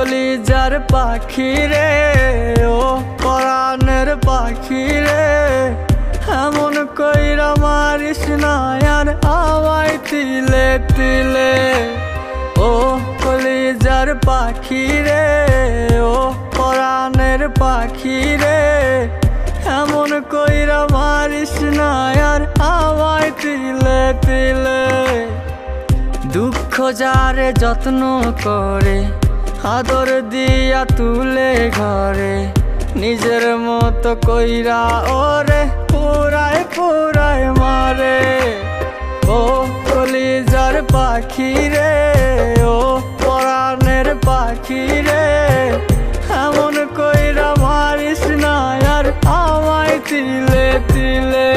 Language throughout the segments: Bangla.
কলিজার পাখি রে, ও পরাণের পাখি রে, এমন কইরা মারিস না আর আমায় তিলে তিলে। ও কলিজার পাখি রে, ও পরাণের পাখি রে, এমন কইরা মারিস না আর আমায় তিলে তিলে। দুঃখ যারে যত্ন করে, আদর দিয়া তুলে ঘরে, নিজের মতো কইরা ওরে পুরায় পুরায় মারে। ও কলিজার পাখি রে, ও পরাণের পাখি রে, এমন কইরা মারিস না আর আমায় তিলে তিলে।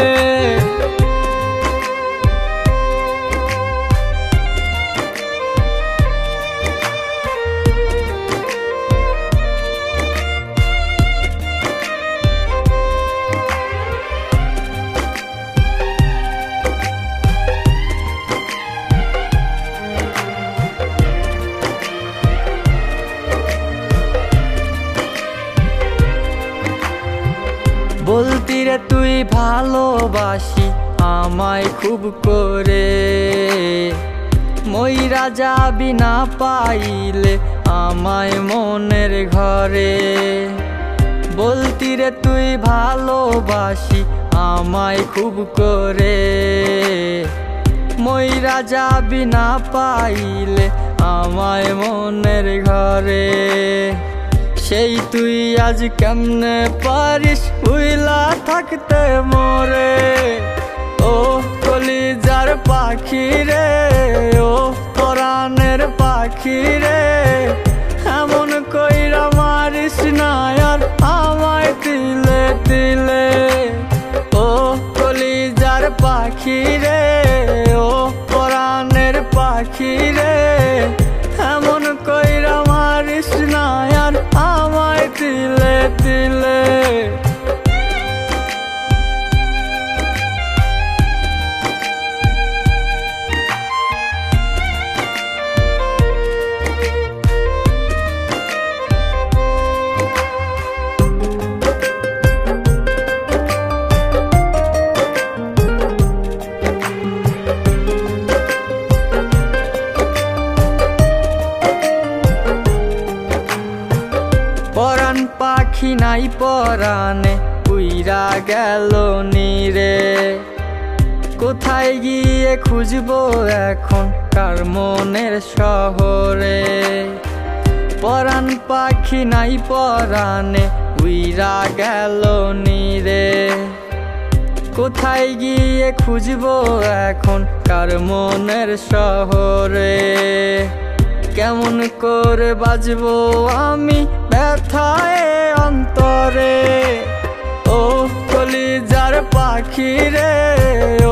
বলতি রে তুই ভালোবাসি আমায় খুব করে, মইরা যাবি না পাইলে আমায় মনের ঘরে। বলতি রে তুই ভালোবাসি আমায় খুব করে, মইরা যাবি না পাইলে আমায় মনের ঘরে। সেই তুই আজ কেমনে পারিস ভুইলা থাকতে মোরে। ও কলিজার পাখি রে, ও পরাণের পাখি রে, এমন কইরা মারিস না আর আমায় তিলে তিলে। ও কলিজার পাখি রে, ও পরাণের পাখি রে, এমন কইরা মারিস না আর আমায় তিলে তিলে। পরাণ পাখি নাই পরাণে উইরা গেল নীরে, কোথায় গিয়ে খুঁজবো এখন কার মনের শহরে। পরাণ পাখি নাই পরাণে উইরা গেল নীরে, কোথায় গিয়ে খুঁজবো এখন কার মনের শহরে। কেমন করে বাজবো আমি ব্যথায় অন্তরে। ও কলিজার পাখি রে,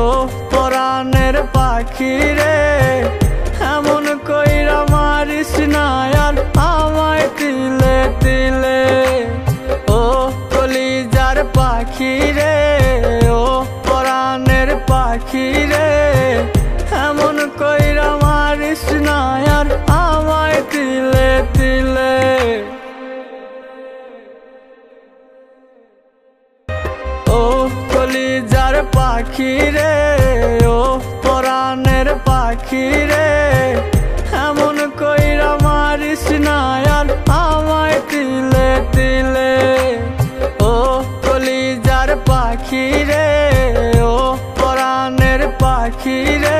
ও পরাণের পাখি রে, এমন কইরা মারিস না আর আমায় তিলে তিলে। ও কলিজার পাখি রে, ও পরাণের পাখি রে, এমন কইরা মারিস না আর আমায় তিলে তিলে। ও কলিজার পাখি রে, ও পরাণের পাখি রে, এমন কইরা মারিস না আর আমায় তিলে তিলে। ও কলিজার পাখি রে, ও পরাণের পাখি রে,